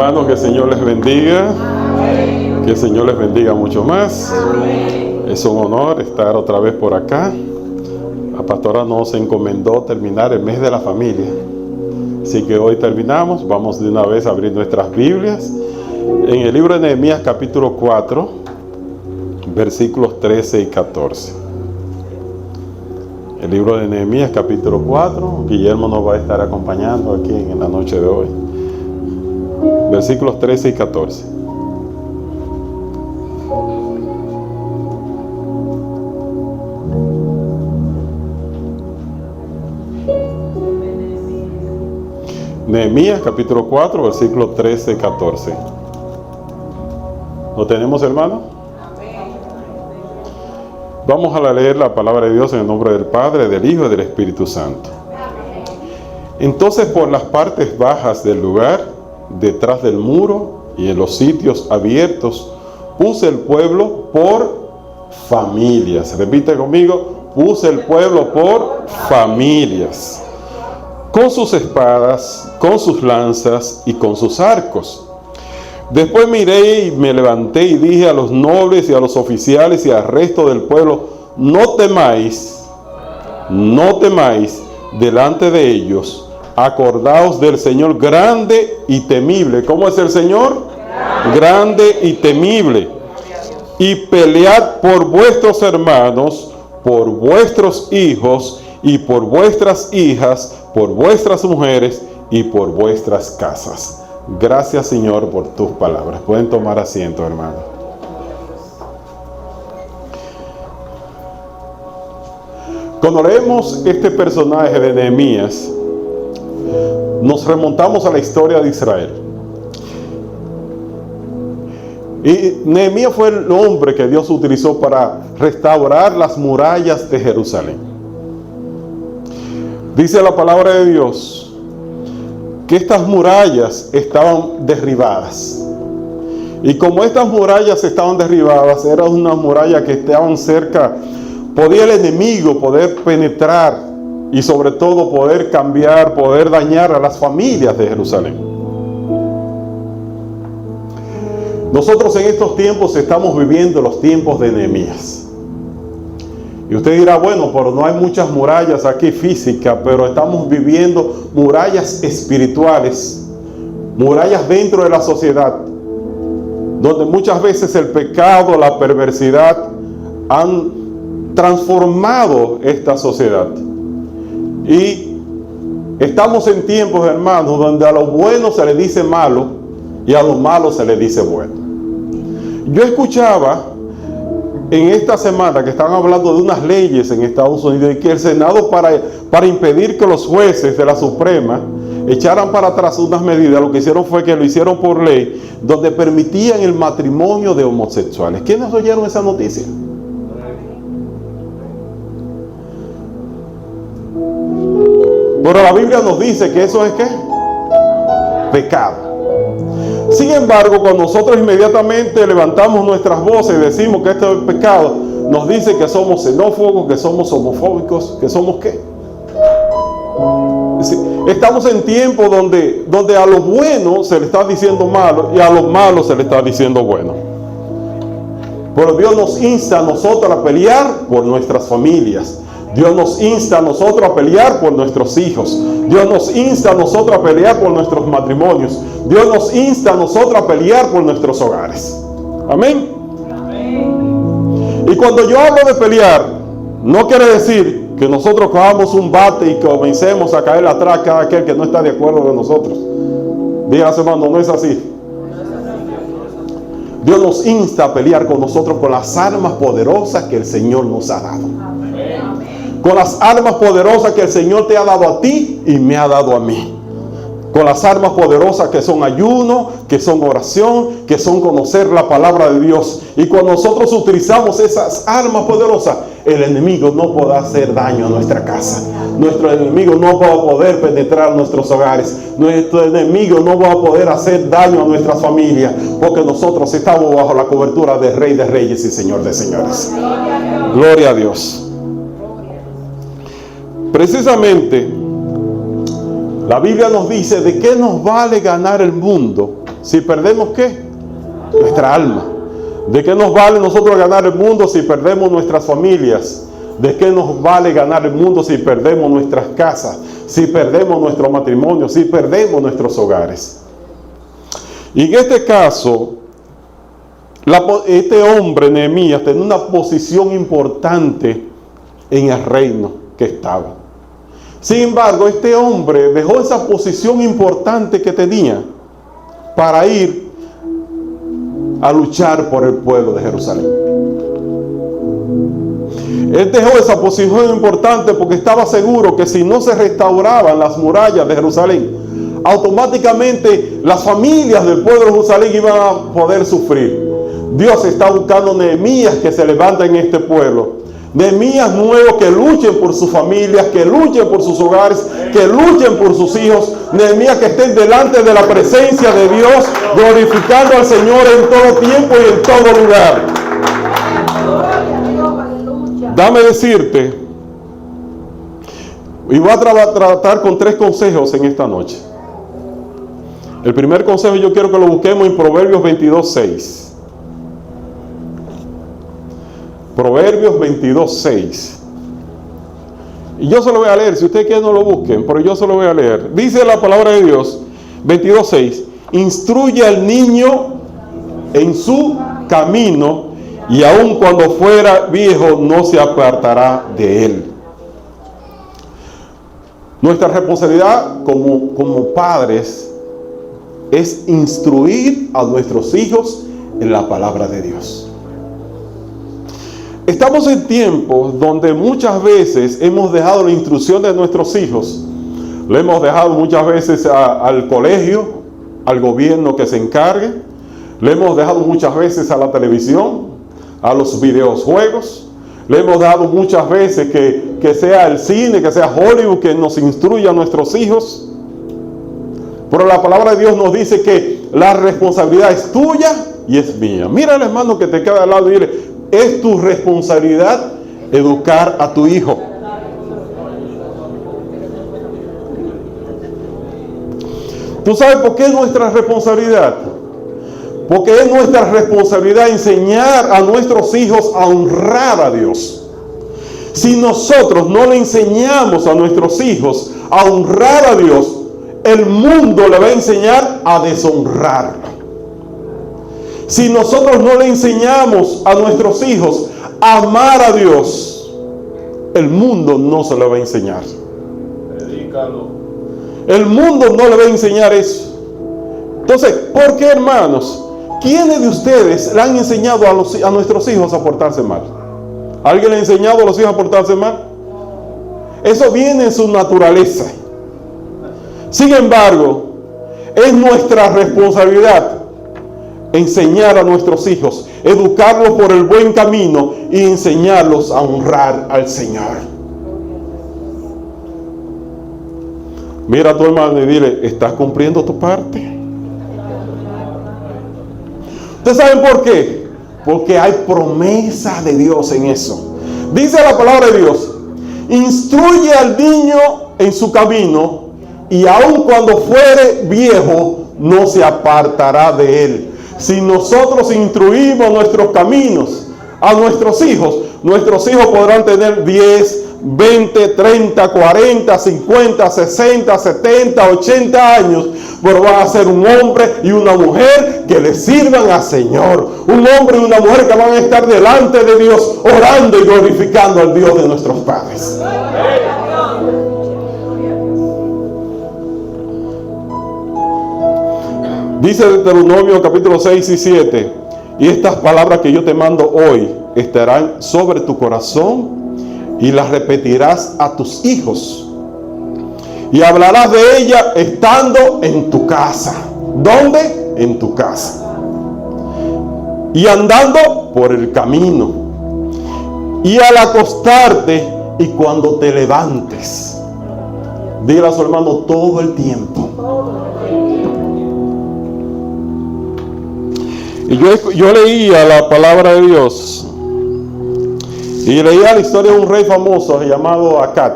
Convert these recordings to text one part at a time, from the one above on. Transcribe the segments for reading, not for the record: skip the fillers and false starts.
Hermanos, que el Señor les bendiga. Que el Señor les bendiga mucho más. Es un honor estar otra vez por acá. La pastora nos encomendó terminar el mes de la familia. Así que hoy terminamos. Vamos de una vez a abrir nuestras Biblias. En el libro de Nehemías capítulo 4, versículos 13 y 14. El libro de Nehemías capítulo 4. Guillermo nos va a estar acompañando aquí en la noche de hoy. Versículos 13 y 14. Nehemías capítulo 4, versículos 13 y 14. ¿Lo tenemos, hermano? Vamos a leer la palabra de Dios en el nombre del Padre, del Hijo y del Espíritu Santo. Entonces, por las partes bajas del lugar, detrás del muro y en los sitios abiertos, puse el pueblo por familias. Repite conmigo: puse el pueblo por familias, con sus espadas, con sus lanzas y con sus arcos. Después miré y me levanté y dije a los nobles y a los oficiales y al resto del pueblo: no temáis delante de ellos. Acordaos del Señor grande y temible. ¿Cómo es el Señor? Grande y temible. Y pelead por vuestros hermanos, por vuestros hijos y por vuestras hijas, por vuestras mujeres y por vuestras casas. Gracias, Señor, por tus palabras. Pueden tomar asiento, hermano. Cuando leemos este personaje de Nehemías, nos remontamos a la historia de Israel. Y Nehemías fue el hombre que Dios utilizó para restaurar las murallas de Jerusalén. Dice la palabra de Dios que estas murallas estaban derribadas. Y como estas murallas estaban derribadas, eran unas murallas que estaban cerca, podía el enemigo poder penetrar y sobre todo poder cambiar, poder dañar a las familias de Jerusalén. Nosotros en estos tiempos estamos viviendo los tiempos de Nehemías. Y usted dirá: bueno, pero no hay muchas murallas aquí físicas, pero estamos viviendo murallas espirituales, murallas dentro de la sociedad, donde muchas veces el pecado, la perversidad han transformado esta sociedad. Y estamos en tiempos, hermanos, donde a lo bueno se le dice malo y a lo malo se le dice bueno. Yo escuchaba en esta semana que estaban hablando de unas leyes en Estados Unidos y que el Senado para impedir que los jueces de la Suprema echaran para atrás unas medidas, lo que hicieron fue que lo hicieron por ley, donde permitían el matrimonio de homosexuales. ¿Quiénes oyeron esa noticia? Pero la Biblia nos dice que eso es ¿qué? Pecado. Sin embargo, cuando nosotros inmediatamente levantamos nuestras voces y decimos que esto es pecado, nos dice que somos xenófobos, que somos homofóbicos, que somos ¿qué? Estamos en tiempos donde a lo bueno se le está diciendo malo y a lo malo se le está diciendo bueno. Pero Dios nos insta a nosotros a pelear por nuestras familias. Dios nos insta a nosotros a pelear por nuestros hijos. Dios nos insta a nosotros a pelear por nuestros matrimonios. Dios nos insta a nosotros a pelear por nuestros hogares. Amén. Y cuando yo hablo de pelear, no quiere decir que nosotros cojamos un bate y comencemos a caer atrás cada aquel que no está de acuerdo con nosotros. Dígase, hermano, no es así. Dios nos insta a pelear con nosotros con las armas poderosas que el Señor nos ha dado. Con las armas poderosas que el Señor te ha dado a ti y me ha dado a mí. Con las armas poderosas que son ayuno, que son oración, que son conocer la palabra de Dios. Y cuando nosotros utilizamos esas armas poderosas, el enemigo no podrá hacer daño a nuestra casa. Nuestro enemigo no va a poder penetrar nuestros hogares. Nuestro enemigo no va a poder hacer daño a nuestras familias, porque nosotros estamos bajo la cobertura del Rey de Reyes y Señor de Señores. Gloria a Dios. Precisamente, la Biblia nos dice: ¿de qué nos vale ganar el mundo si perdemos ¿qué? Nuestra alma. ¿De qué nos vale nosotros ganar el mundo si perdemos nuestras familias? ¿De qué nos vale ganar el mundo si perdemos nuestras casas? Si perdemos nuestro matrimonio, si perdemos nuestros hogares. Y en este caso, este hombre, Nehemías, tenía una posición importante en el reino que estaba. Sin embargo, este hombre dejó esa posición importante que tenía para ir a luchar por el pueblo de Jerusalén. Él dejó esa posición importante porque estaba seguro que si no se restauraban las murallas de Jerusalén, automáticamente las familias del pueblo de Jerusalén iban a poder sufrir. Dios está buscando Nehemías que se levanten en este pueblo. Nehemías nuevos que luchen por sus familias, que luchen por sus hogares, que luchen por sus hijos. Nehemías que estén delante de la presencia de Dios, glorificando al Señor en todo tiempo y en todo lugar. Dame decirte, y voy a tratar con 3 consejos en esta noche. El primer consejo yo quiero que lo busquemos en Proverbios 22:6. Proverbios 22:6. Y yo se lo voy a leer, si ustedes quieren no lo busquen, pero yo se lo voy a leer. Dice la palabra de Dios, 22:6. Instruye al niño en su camino, y aun cuando fuera viejo no se apartará de él. Nuestra responsabilidad como padres es instruir a nuestros hijos en la palabra de Dios. Estamos en tiempos donde muchas veces hemos dejado la instrucción de nuestros hijos. Le hemos dejado muchas veces al colegio, al gobierno que se encargue. Le hemos dejado muchas veces a la televisión, a los videojuegos. Le hemos dado muchas veces que sea el cine, que sea Hollywood, que nos instruya a nuestros hijos. Pero la palabra de Dios nos dice que la responsabilidad es tuya y es mía. Mira al hermano que te queda al lado y dile, es tu responsabilidad educar a tu hijo. ¿Tú sabes por qué es nuestra responsabilidad? Porque es nuestra responsabilidad enseñar a nuestros hijos a honrar a Dios. Si nosotros no le enseñamos a nuestros hijos a honrar a Dios, el mundo le va a enseñar a deshonrarlo. Si nosotros no le enseñamos a nuestros hijos a amar a Dios, el mundo no se lo va a enseñar. El mundo no le va a enseñar eso. Entonces, ¿por qué, hermanos? ¿Quiénes de ustedes le han enseñado a nuestros hijos a portarse mal? ¿Alguien le ha enseñado a los hijos a portarse mal? Eso viene en su naturaleza. Sin embargo, es nuestra responsabilidad enseñar a nuestros hijos, educarlos por el buen camino y enseñarlos a honrar al Señor. Mira a tu hermano y dile, ¿estás cumpliendo tu parte? ¿Ustedes saben por qué? Porque hay promesa de Dios en eso. Dice la palabra de Dios, instruye al niño en su camino, y aun cuando fuere viejo, no se apartará de él. Si nosotros instruimos nuestros caminos a nuestros hijos podrán tener 10, 20, 30, 40, 50, 60, 70, 80 años, pero van a ser un hombre y una mujer que le sirvan al Señor. Un hombre y una mujer que van a estar delante de Dios, orando y glorificando al Dios de nuestros padres. Dice Deuteronomio capítulo 6 y 7, y estas palabras que yo te mando hoy estarán sobre tu corazón y las repetirás a tus hijos y hablarás de ella estando en tu casa. ¿Dónde? En tu casa. Y andando por el camino y al acostarte y cuando te levantes. Dile a su hermano todo el tiempo. Y yo leía la palabra de Dios y leía la historia de un rey famoso llamado Acab.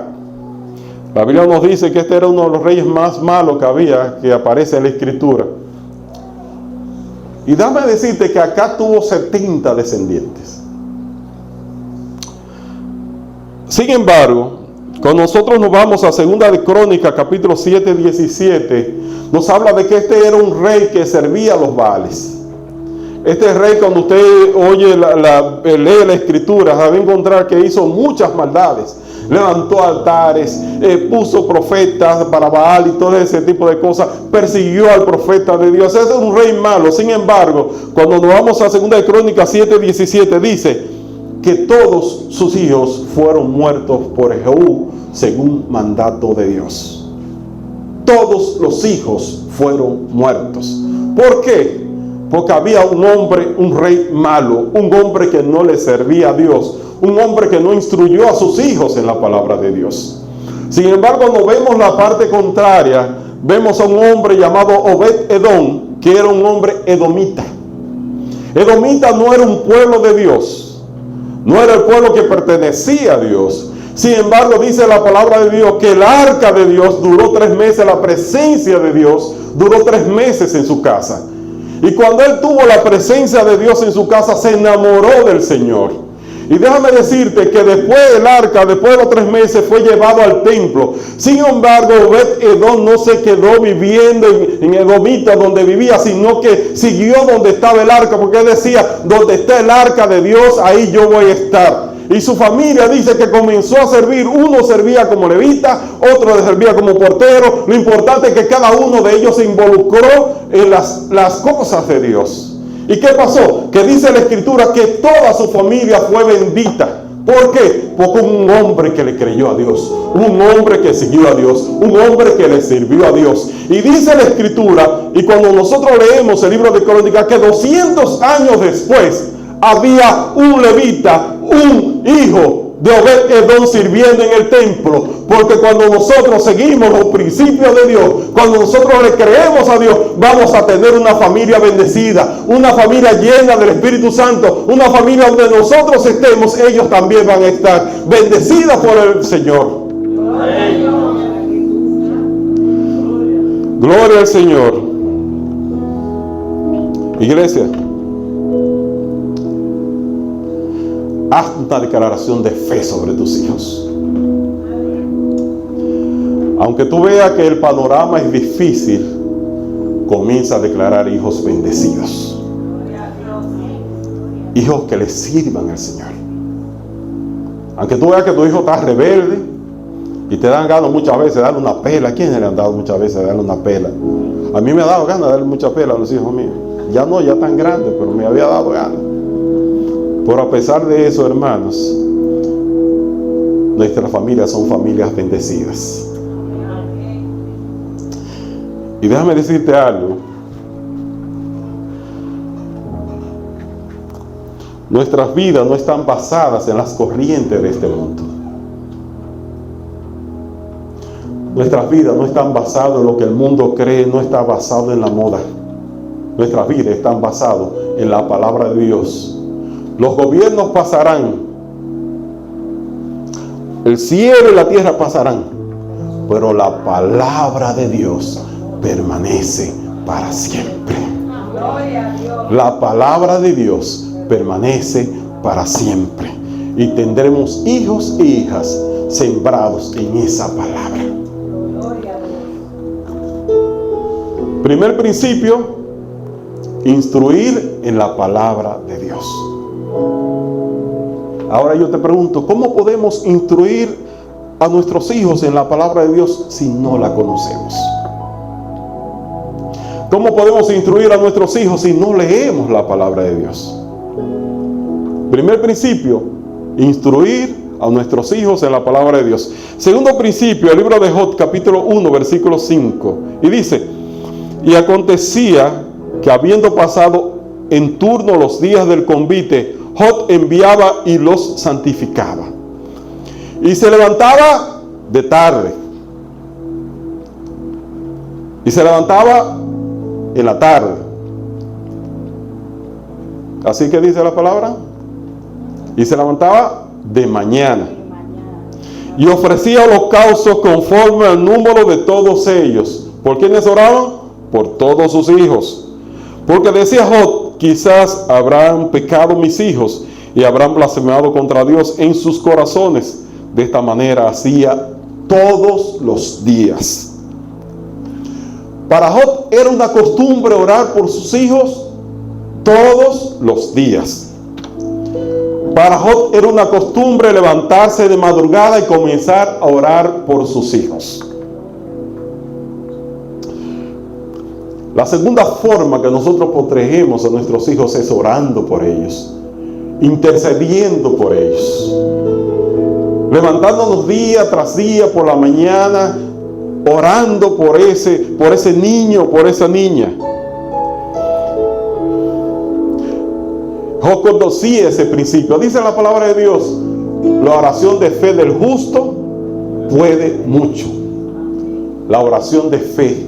La Biblia nos dice que este era uno de los reyes más malos que había, que aparece en la Escritura. Y déjame decirte que acá tuvo 70 descendientes. Sin embargo, cuando nosotros nos vamos a Segunda de Crónicas, capítulo 7, 17, nos habla de que este era un rey que servía a los Baales. Este rey, cuando usted oye lee la escritura, va a encontrar que hizo muchas maldades. Levantó altares, puso profetas para Baal y todo ese tipo de cosas. Persiguió al profeta de Dios. Ese es un rey malo. Sin embargo, cuando nos vamos a 2 de Crónicas 7, 17, dice que todos sus hijos fueron muertos por Jehú según mandato de Dios. Todos los hijos fueron muertos. ¿Por qué? Porque había un hombre, un rey malo, un hombre que no le servía a Dios, un hombre que no instruyó a sus hijos en la palabra de Dios. Sin embargo, cuando vemos la parte contraria, vemos a un hombre llamado Obed-Edom, que era un hombre edomita. Edomita no era un pueblo de Dios, no era el pueblo que pertenecía a Dios. Sin embargo, dice la palabra de Dios que el arca de Dios duró 3 meses, la presencia de Dios duró 3 meses en su casa. Y cuando él tuvo la presencia de Dios en su casa, se enamoró del Señor. Y déjame decirte que después del arca, después de los 3 meses, fue llevado al templo. Sin embargo, Obed-Edom no se quedó viviendo en Edomita donde vivía, sino que siguió donde estaba el arca, porque él decía, donde está el arca de Dios, ahí yo voy a estar. Y su familia dice que comenzó a servir. Uno servía como levita, otro servía como portero. Lo importante es que cada uno de ellos se involucró en las cosas de Dios. ¿Y qué pasó? Que dice la escritura que toda su familia fue bendita. ¿Por qué? Porque un hombre que le creyó a Dios, un hombre que siguió a Dios, un hombre que le sirvió a Dios. Y dice la escritura, y cuando nosotros leemos el libro de Crónicas, que 200 años después había un levita, un hijo de Obed-Edom sirviendo en el templo. Porque cuando nosotros seguimos los principios de Dios, cuando nosotros le creemos a Dios, vamos a tener una familia bendecida, una familia llena del Espíritu Santo, una familia donde nosotros estemos, ellos también van a estar bendecidas por el Señor. Gloria al Señor. Iglesia, haz una declaración de fe sobre tus hijos. Aunque tú veas que el panorama es difícil, comienza a declarar hijos bendecidos. Hijos que le sirvan al Señor. Aunque tú veas que tu hijo está rebelde y te dan ganas muchas veces de darle una pela. ¿A quién le han dado muchas veces de darle una pela? A mí me ha dado ganas de darle mucha pela a los hijos míos. Ya no, ya tan grandes, pero me había dado ganas. Pero a pesar de eso, hermanos, nuestras familias son familias bendecidas. Y déjame decirte algo. Nuestras vidas no están basadas en las corrientes de este mundo. Nuestras vidas no están basadas en lo que el mundo cree, no está basado en la moda. Nuestras vidas están basadas en la palabra de Dios. Los gobiernos pasarán, el cielo y la tierra pasarán, pero la palabra de Dios permanece para siempre. La palabra de Dios permanece para siempre. Y tendremos hijos e hijas sembrados en esa palabra. Primer principio, instruir en la palabra de Dios. Ahora yo te pregunto, ¿cómo podemos instruir a nuestros hijos en la palabra de Dios si no la conocemos? ¿Cómo podemos instruir a nuestros hijos si no leemos la palabra de Dios? Primer principio, instruir a nuestros hijos en la palabra de Dios. Segundo principio, el libro de Job, capítulo 1, versículo 5. Y dice, y acontecía que habiendo pasado en turno los días del convite, Job enviaba y los santificaba. Y se levantaba de tarde. Y se levantaba en la tarde. Así que dice la palabra. Y se levantaba de mañana. Y ofrecía holocaustos conforme al número de todos ellos. ¿Por quiénes oraban? Por todos sus hijos. Porque decía Job, quizás habrán pecado mis hijos y habrán blasfemado contra Dios en sus corazones. De esta manera hacía todos los días. Para Job era una costumbre orar por sus hijos todos los días. Para Job era una costumbre levantarse de madrugada y comenzar a orar por sus hijos. La segunda forma que nosotros protegemos a nuestros hijos es orando por ellos, intercediendo por ellos, levantándonos día tras día por la mañana, orando por ese niño, por esa niña. Job conocía ese principio. Dice la palabra de Dios: la oración de fe del justo puede mucho. La oración de fe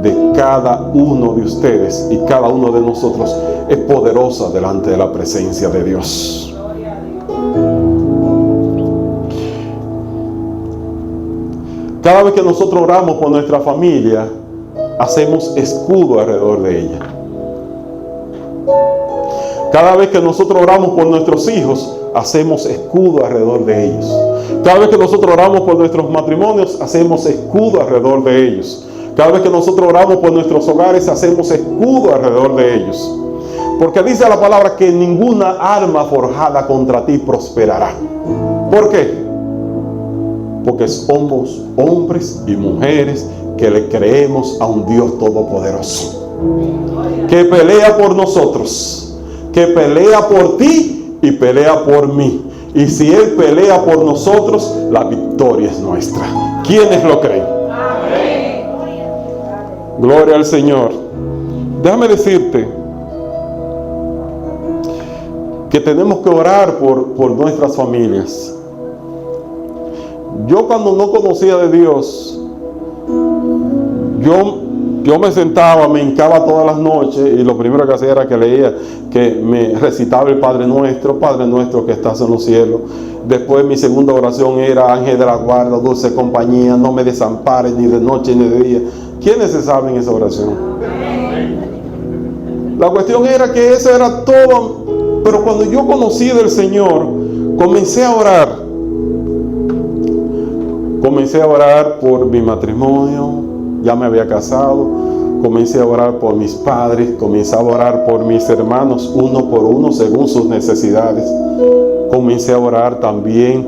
de cada uno de ustedes y cada uno de nosotros es poderosa delante de la presencia de Dios. Cada vez que nosotros oramos por nuestra familia, hacemos escudo alrededor de ella. Cada vez que nosotros oramos por nuestros hijos, hacemos escudo alrededor de ellos. Cada vez que nosotros oramos por nuestros matrimonios, hacemos escudo alrededor de ellos. Cada vez que nosotros oramos por nuestros hogares, hacemos escudo alrededor de ellos. Porque dice la palabra que ninguna arma forjada contra ti prosperará. ¿Por qué? Porque somos hombres y mujeres que le creemos a un Dios todopoderoso, que pelea por nosotros, que pelea por ti y pelea por mí. Y si Él pelea por nosotros, la victoria es nuestra. ¿Quiénes lo creen? Amén. Gloria al Señor. Déjame decirte que tenemos que orar por nuestras familias. Yo cuando no conocía de Dios, yo me sentaba, me hincaba todas las noches y lo primero que hacía era que leía, que me recitaba el Padre Nuestro que estás en los cielos. Después mi segunda oración era: Ángel de la guarda, dulce compañía, no me desampares ni de noche ni de día. ¿Quiénes se saben esa oración? La cuestión era que eso era todo, pero cuando yo conocí del Señor, comencé a orar. Comencé a orar por mi matrimonio, ya me había casado. Comencé a orar por mis padres, comencé a orar por mis hermanos, uno por uno, según sus necesidades. Comencé a orar también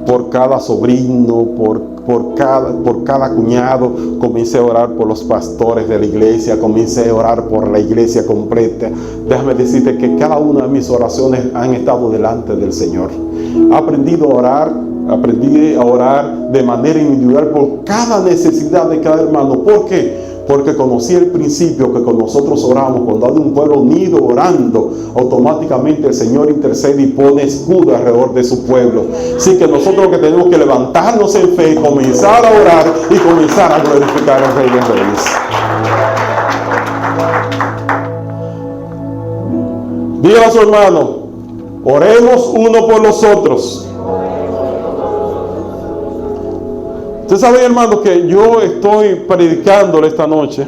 por cada sobrino, por cada cuñado. Comencé a orar por los pastores de la iglesia, comencé a orar por la iglesia completa. Déjame decirte que cada una de mis oraciones han estado delante del Señor. Aprendí a orar de manera individual por cada necesidad de cada hermano. ¿Por qué? Porque conocí el principio que con nosotros oramos, cuando hay un pueblo unido orando, automáticamente el Señor intercede y pone escudo alrededor de su pueblo. Así que nosotros lo que tenemos que levantarnos en fe, comenzar a orar y comenzar a glorificar al Rey de Reyes. Diga a su hermano: oremos uno por los otros. Usted sabe, hermano, que yo estoy predicándole esta noche.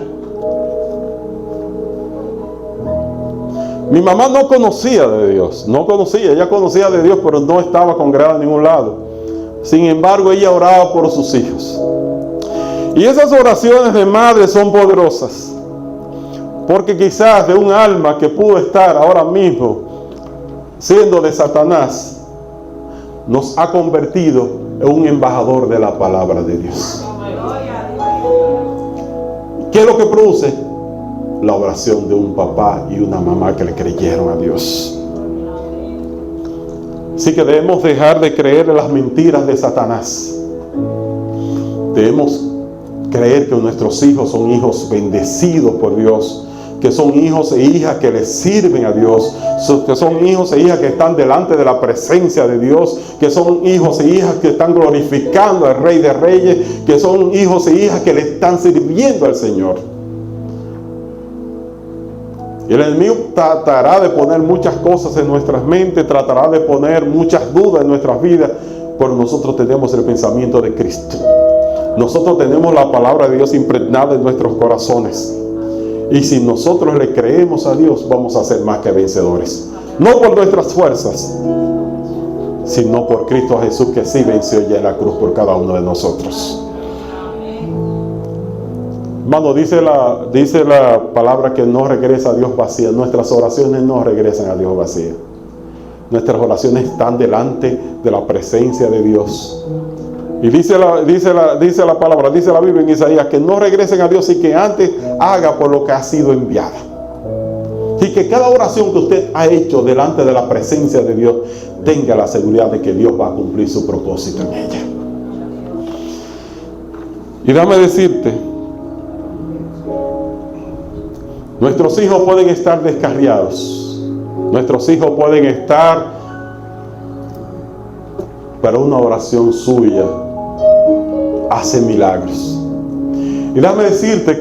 Mi mamá no conocía de Dios, ella conocía de Dios, pero no estaba congregada en ningún lado. Sin embargo, ella oraba por sus hijos. Y esas oraciones de madre son poderosas, porque quizás de un alma que pudo estar ahora mismo siendo de Satanás, nos ha convertido en un embajador de la palabra de Dios. ¿Qué es lo que produce? La oración de un papá y una mamá que le creyeron a Dios. Así que debemos dejar de creer en las mentiras de Satanás. Debemos creer que nuestros hijos son hijos bendecidos por Dios, que son hijos e hijas que le sirven a Dios, que son hijos e hijas que están delante de la presencia de Dios, que son hijos e hijas que están glorificando al Rey de Reyes, que son hijos e hijas que le están sirviendo al Señor. Y el enemigo tratará de poner muchas cosas en nuestras mentes, tratará de poner muchas dudas en nuestras vidas, pero nosotros tenemos el pensamiento de Cristo. Nosotros tenemos la palabra de Dios impregnada en nuestros corazones. Y si nosotros le creemos a Dios, vamos a ser más que vencedores. No por nuestras fuerzas, sino por Cristo Jesús, que sí venció ya en la cruz por cada uno de nosotros. Hermano, dice la palabra que no regresa a Dios vacía. Nuestras oraciones no regresan a Dios vacía. Nuestras oraciones están delante de la presencia de Dios. Y dice la palabra, dice la Biblia en Isaías, que no regresen a Dios y que antes haga por lo que ha sido enviada. Y que cada oración que usted ha hecho delante de la presencia de Dios tenga la seguridad de que Dios va a cumplir su propósito en ella. Y déjame decirte, nuestros hijos pueden estar descarriados, nuestros hijos pueden estar, pero una oración suya hace milagros. Y déjame decirte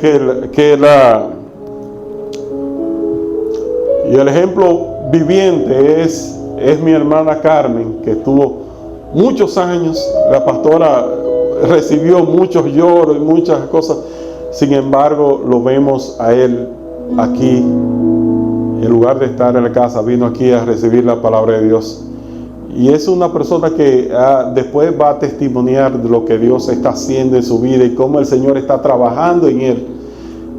y el ejemplo viviente es mi hermana Carmen, que estuvo muchos años. La pastora recibió muchos lloros y muchas cosas. Sin embargo, lo vemos a él aquí, en lugar de estar en la casa, vino aquí a recibir la palabra de Dios. Y es una persona que después va a testimoniar de lo que Dios está haciendo en su vida y cómo el Señor está trabajando en él.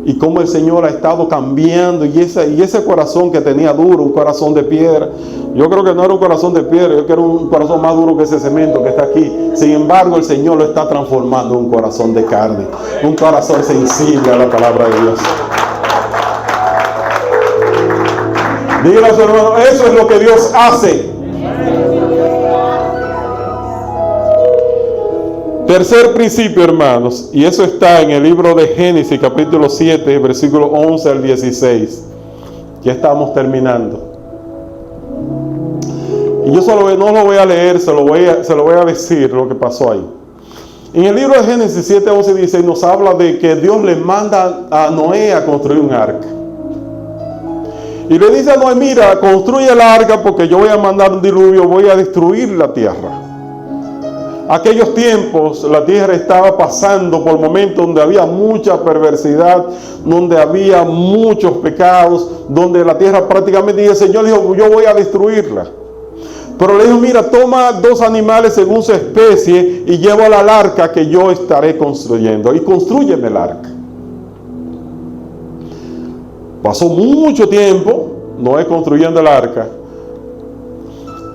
Y cómo el Señor ha estado cambiando. Y ese corazón que tenía duro, un corazón de piedra. Yo creo que no era un corazón de piedra, yo creo que era un corazón más duro que ese cemento que está aquí. Sin embargo, el Señor lo está transformando en un corazón de carne. Un corazón sensible a la palabra de Dios. Dígale a su hermano, eso es lo que Dios hace. Tercer principio, hermanos, y eso está en el libro de Génesis, capítulo 7, versículo 11 al 16. Ya estamos terminando. Y yo no lo voy a leer, se lo voy a decir lo que pasó ahí. En el libro de Génesis 7, 11 y 16 nos habla de que Dios le manda a Noé a construir un arca. Y le dice a Noé, mira, construye el arca porque yo voy a mandar un diluvio, voy a destruir la tierra. Aquellos tiempos la tierra estaba pasando por momentos donde había mucha perversidad, donde había muchos pecados, donde la tierra prácticamente, y el Señor dijo, yo voy a destruirla. Pero le dijo, mira, toma 2 animales según su especie y llévala al arca que yo estaré construyendo. Y constrúyeme el arca. Pasó mucho tiempo Noé construyendo el arca.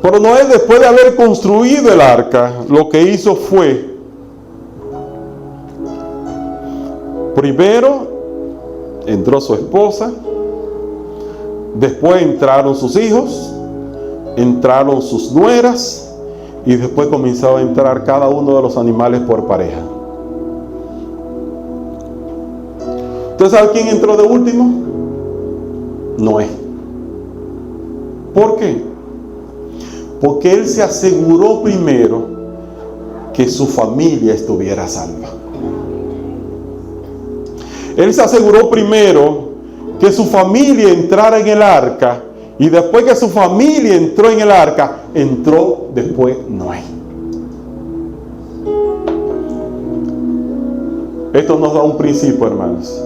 Pero Noé, después de haber construido el arca, lo que hizo fue, primero entró su esposa, después entraron sus hijos, entraron sus nueras, y después comenzó a entrar cada uno de los animales por pareja. ¿Usted sabe quién entró de último? Noé. ¿Por qué? Porque él se aseguró primero que su familia estuviera salva. Él se aseguró primero que su familia entrara en el arca, y después que su familia entró en el arca, entró después Noé. Esto nos da un principio, hermanos.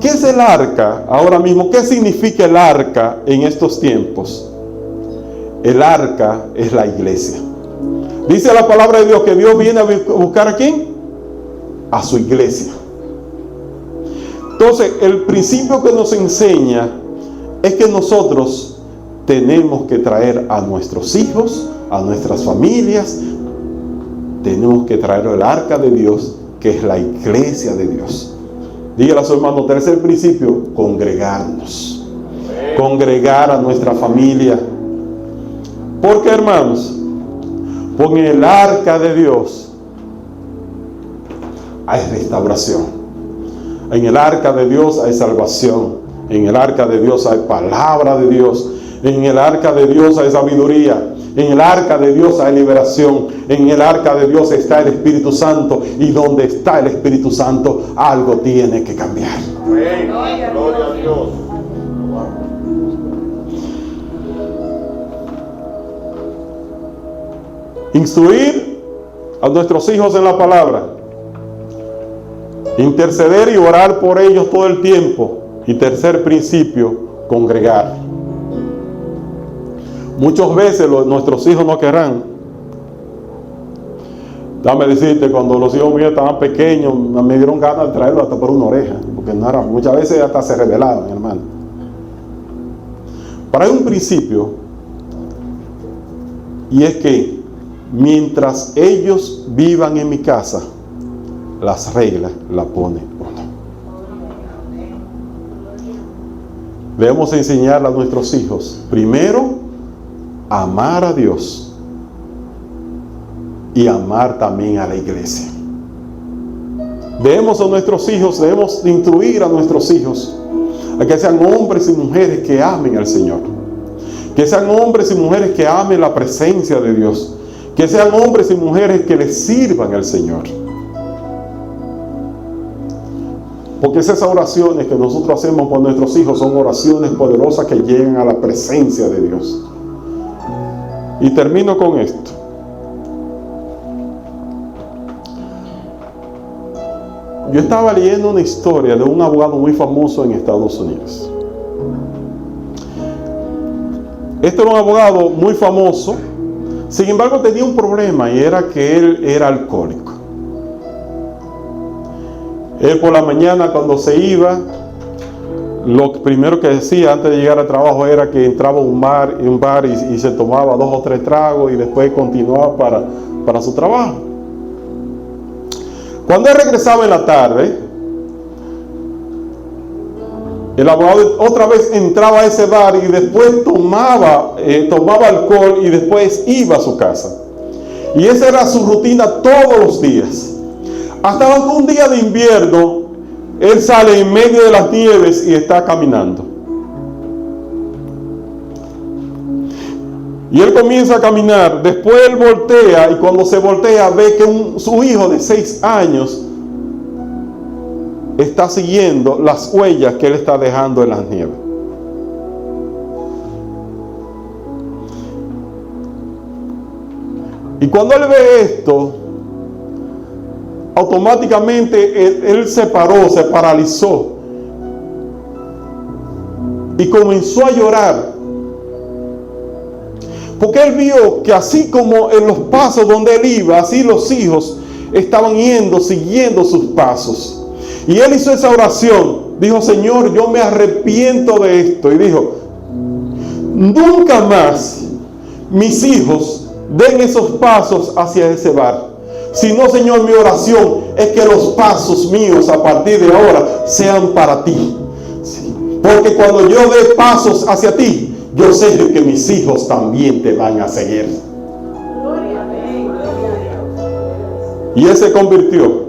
¿Qué es el arca ahora mismo? ¿Qué significa el arca en estos tiempos? El arca es la iglesia. Dice la palabra de Dios que Dios viene a buscar ¿a quién? A su iglesia. Entonces, el principio que nos enseña es que nosotros tenemos que traer a nuestros hijos, a nuestras familias, tenemos que traer el arca de Dios, que es la iglesia de Dios. Dígale a su hermano, tercer principio, congregarnos. Congregar a nuestra familia. ¿Por qué, hermanos? Porque en el arca de Dios hay restauración. En el arca de Dios hay salvación. En el arca de Dios hay palabra de Dios. En el arca de Dios hay sabiduría. En el arca de Dios hay liberación. En el arca de Dios está el Espíritu Santo. Y donde está el Espíritu Santo, algo tiene que cambiar. Gloria a Dios. Instruir a nuestros hijos en la palabra. Interceder y orar por ellos todo el tiempo. Y tercer principio, congregar. Muchas veces nuestros hijos no querrán. Dame decirte, cuando los hijos míos estaban pequeños, me dieron ganas de traerlos hasta por una oreja, porque no era, muchas veces hasta se rebelaban, hermano. Pero hay un principio, y es que mientras ellos vivan en mi casa, las reglas las pone uno. Debemos enseñarle a nuestros hijos, primero, a amar a Dios y amar también a la iglesia. Debemos instruir a nuestros hijos a que sean hombres y mujeres que amen al Señor, que sean hombres y mujeres que amen la presencia de Dios, que sean hombres y mujeres que le sirvan al Señor. Porque esas oraciones que nosotros hacemos por nuestros hijos son oraciones poderosas que llegan a la presencia de Dios. Y termino con esto. Yo estaba leyendo una historia de un abogado muy famoso en Estados Unidos. Este era un abogado muy famoso, sin embargo tenía un problema, y era que él era alcohólico. Él por la mañana, cuando se iba, lo primero que decía antes de llegar al trabajo era que entraba a un bar y se tomaba 2 o 3 tragos y después continuaba para su trabajo. Cuando él regresaba en la tarde, el abogado otra vez entraba a ese bar y después tomaba alcohol y después iba a su casa. Y esa era su rutina todos los días. Hasta que un día de invierno, él sale en medio de las nieves y está caminando. Y él comienza a caminar. Después él voltea, y cuando se voltea ve que su hijo de 6 años está siguiendo las huellas que él está dejando en las nieves. Y cuando él ve esto, automáticamente él se paró, se paralizó y comenzó a llorar, porque él vio que así como en los pasos donde él iba, así los hijos estaban siguiendo sus pasos. Y él hizo esa oración, dijo: Señor, yo me arrepiento de esto. Y dijo: nunca más mis hijos den esos pasos hacia ese bar. Si no, Señor, mi oración es que los pasos míos a partir de ahora sean para ti. Sí. Porque cuando yo dé pasos hacia ti, yo sé que mis hijos también te van a seguir. Y él se convirtió.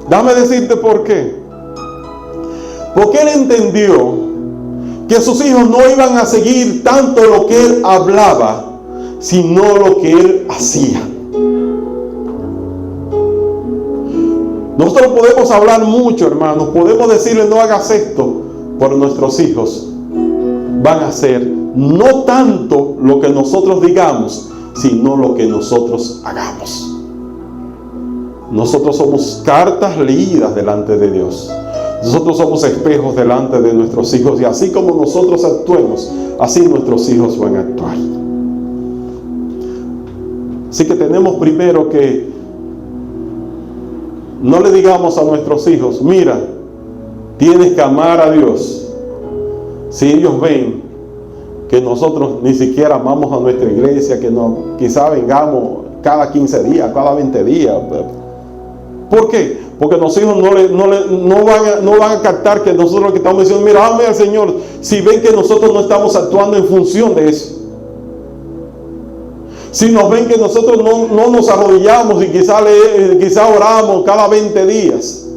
Dame decirte por qué. Porque él entendió que sus hijos no iban a seguir tanto lo que él hablaba, sino lo que él hacía. Nosotros podemos hablar mucho, hermanos, podemos decirle no hagas esto, pero nuestros hijos van a hacer no tanto lo que nosotros digamos, sino lo que nosotros hagamos. Nosotros somos cartas leídas delante de Dios. Nosotros somos espejos delante de nuestros hijos, y así como nosotros actuemos, así nuestros hijos van a actuar. Así que tenemos primero que no le digamos a nuestros hijos: mira, tienes que amar a Dios. Si ellos ven que nosotros ni siquiera amamos a nuestra iglesia, que quizá vengamos cada 15 días, cada 20 días. ¿Por qué? Porque los hijos no van a captar que nosotros lo que estamos diciendo: mira, ame al Señor. Si ven que nosotros no estamos actuando en función de eso. Si nos ven que nosotros no nos arrodillamos y quizá oramos cada 20 días.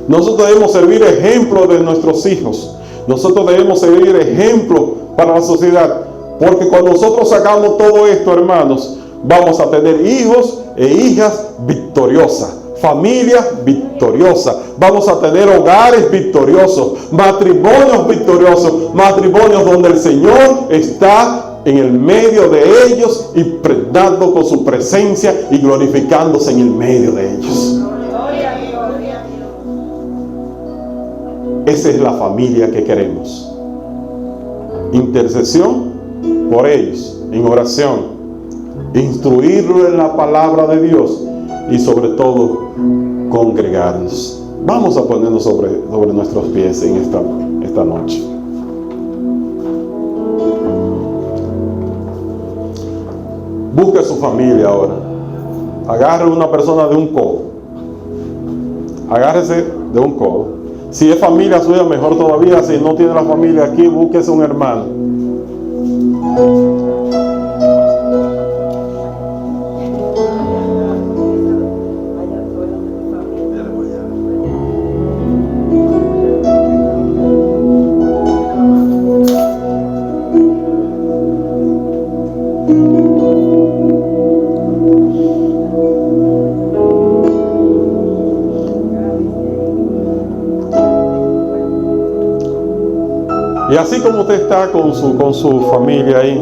Nosotros debemos servir ejemplo de nuestros hijos. Nosotros debemos servir ejemplo para la sociedad. Porque cuando nosotros sacamos todo esto, hermanos, vamos a tener hijos e hijas victoriosas, familias victoriosas. Vamos a tener hogares victoriosos, matrimonios victoriosos, matrimonios donde el Señor está en el medio de ellos, impregnando con su presencia y glorificándose en el medio de ellos. esa es la familia que queremos. Intercesión por ellos, en oración, instruirlo en la palabra de Dios y sobre todo congregarnos. Vamos a ponernos sobre nuestros pies en esta noche. Busque su familia ahora. Agarre una persona de un codo. Agárrese de un codo. Si es familia suya, mejor todavía. Si no tiene la familia aquí, búsquese un hermano. Y así como usted está con su familia ahí,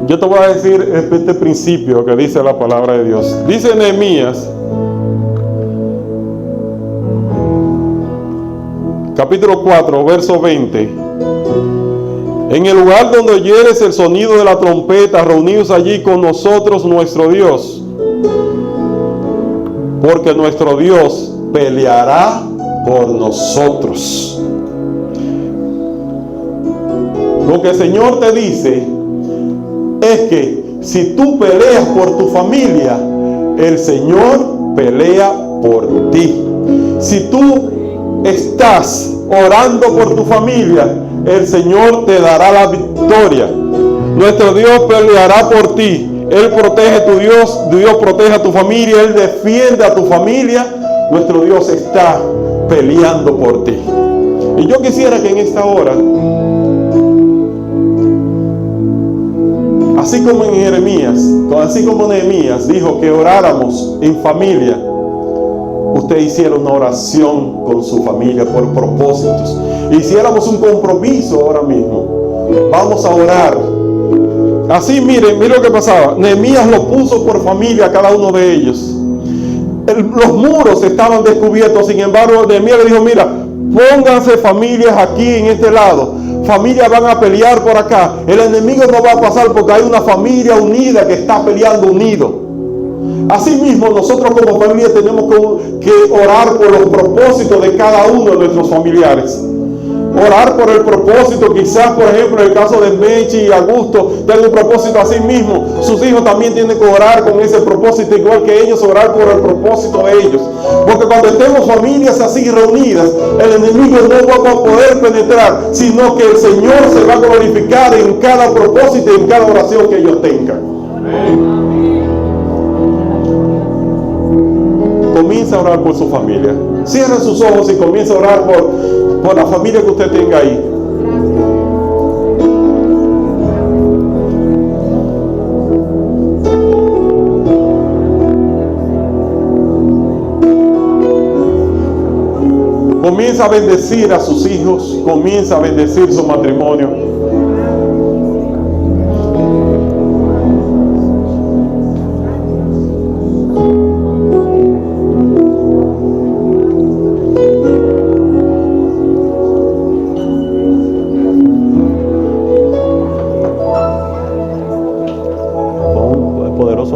yo te voy a decir este principio que dice la palabra de Dios. Dice Nehemías, capítulo 4, verso 20. En el lugar donde oyeres el sonido de la trompeta, reunidos allí con nosotros nuestro Dios, porque nuestro Dios peleará por nosotros. Lo que el Señor te dice es que si tú peleas por tu familia, el Señor pelea por ti. Si tú estás orando por tu familia, el Señor te dará la victoria. Nuestro Dios peleará por ti. Él protege tu Dios protege a tu familia, Él defiende a tu familia. Nuestro Dios está peleando por ti. Y yo quisiera que en esta hora, así como en Jeremías, así como Nehemías dijo que oráramos en familia, usted hiciera una oración con su familia por propósitos. Hiciéramos un compromiso ahora mismo. Vamos a orar. Así, miren lo que pasaba. Nehemías lo puso por familia a cada uno de ellos. Los muros estaban descubiertos, sin embargo Nehemías le dijo, mira, pónganse familias aquí en este lado, familias van a pelear por acá, el enemigo no va a pasar porque hay una familia unida que está peleando unido. Asimismo, nosotros como familia tenemos que orar por los propósitos de cada uno de nuestros familiares. Orar por el propósito, quizás por ejemplo en el caso de Mechi y Augusto tengan un propósito así mismo. Sus hijos también tienen que orar con ese propósito, igual que ellos, orar por el propósito de ellos. Porque cuando estemos familias así reunidas, el enemigo no va a poder penetrar, sino que el Señor se va a glorificar en cada propósito y en cada oración que ellos tengan. Comienza a orar por su familia. Cierre sus ojos y comienza a orar por la familia que usted tenga ahí. Comienza a bendecir a sus hijos. Comienza a bendecir su matrimonio.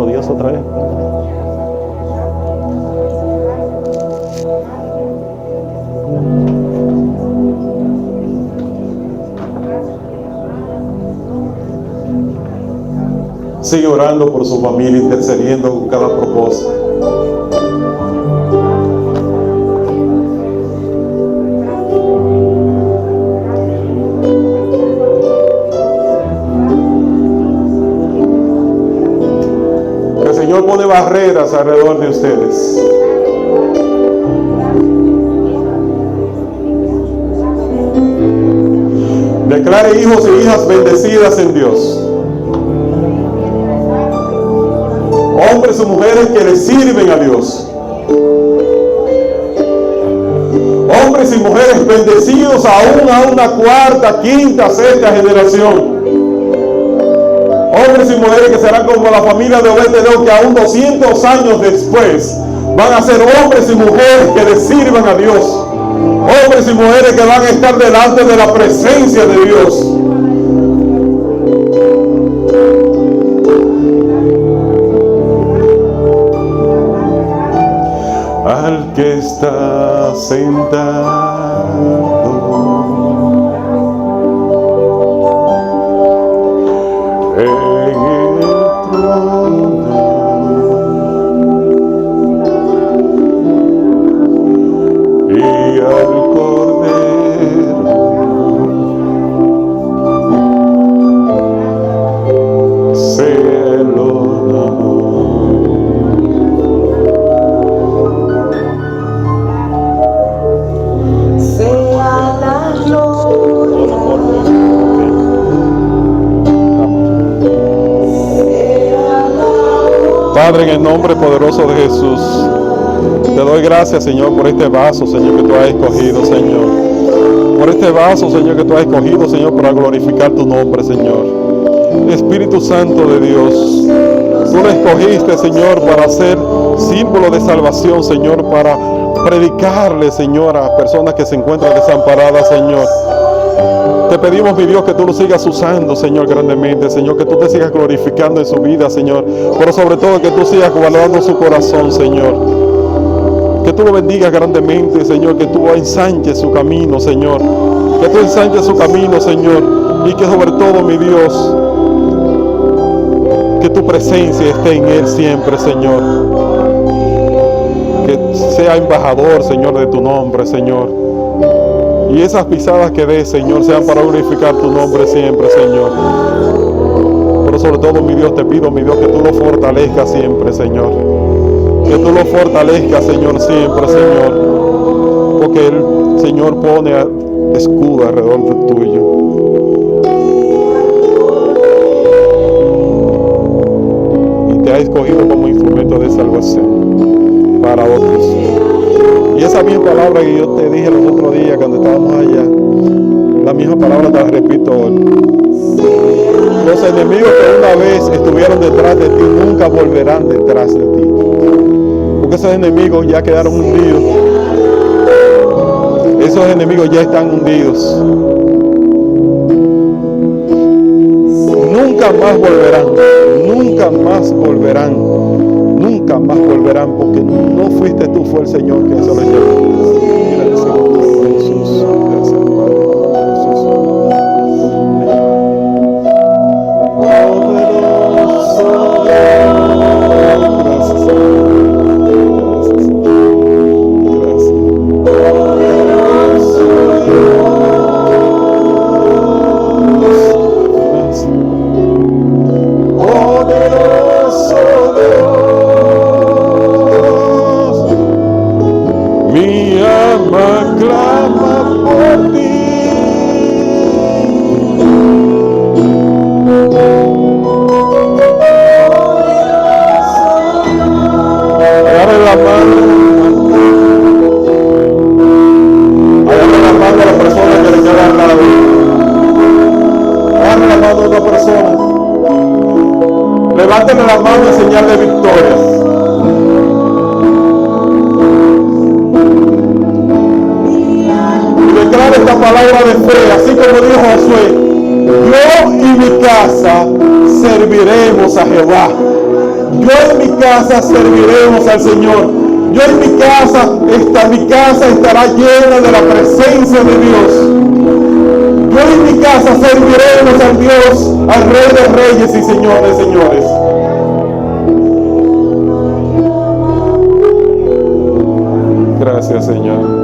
Dios otra vez. Sigue orando por su familia, intercediendo con cada propósito. Pone barreras alrededor de ustedes. Declare hijos y hijas bendecidas en Dios. Hombres y mujeres que le sirven a Dios. Hombres y mujeres bendecidos aún a una cuarta, quinta, sexta generación. Hombres y mujeres que serán como la familia de Obed-Edom, que aún 200 años después van a ser hombres y mujeres que le sirvan a Dios. Hombres y mujeres que van a estar delante de la presencia de Dios. Al que está sentado en el trono y al Cordero sea el honor. Padre, en el nombre poderoso de Jesús, te doy gracias, Señor, por este vaso, Señor, que tú has escogido, Señor. Por este vaso, Señor, que tú has escogido, Señor, para glorificar tu nombre, Señor. Espíritu Santo de Dios, tú lo escogiste, Señor, para ser símbolo de salvación, Señor, para predicarle, Señor, a personas que se encuentran desamparadas, Señor. Te pedimos, mi Dios, que tú lo sigas usando, Señor, grandemente, Señor, que tú te sigas glorificando en su vida, Señor, pero sobre todo que tú sigas guardando su corazón, Señor. Que tú lo bendigas grandemente, Señor, que tú ensanches su camino, Señor, que tú ensanches su camino, Señor, y que sobre todo, mi Dios, que tu presencia esté en él siempre, Señor, que sea embajador, Señor, de tu nombre, Señor. Y esas pisadas que des, Señor, sean para glorificar tu nombre siempre, Señor. Pero sobre todo, mi Dios, te pido, mi Dios, que tú lo fortalezcas siempre, Señor. Que tú lo fortalezcas, Señor, siempre, Señor. Porque el Señor pone escudo alrededor de tuyo. Y te ha escogido como instrumento de salvación para otros. Y esa misma palabra que yo te dije los otros días cuando estábamos allá, la misma palabra te la repito hoy. Los enemigos que una vez estuvieron detrás de ti nunca volverán detrás de ti, porque esos enemigos ya quedaron hundidos. Esos enemigos ya están hundidos. Nunca más volverán, nunca más volverán, nunca más volverán, porque no fuiste tú, fue el Señor que se lo llevó. Jesús, gracias, Padre, Jesús. Poderoso levántale la mano en señal de victoria. Y declara esta palabra de fe, así como dijo Josué: yo y mi casa serviremos a Jehová. Yo en mi casa serviremos al Señor. Yo en mi casa estará llena de la presencia de Dios. Yo en mi casa serviremos al Dios, al Rey de Reyes y Señor de Señores. Gracias, Señor.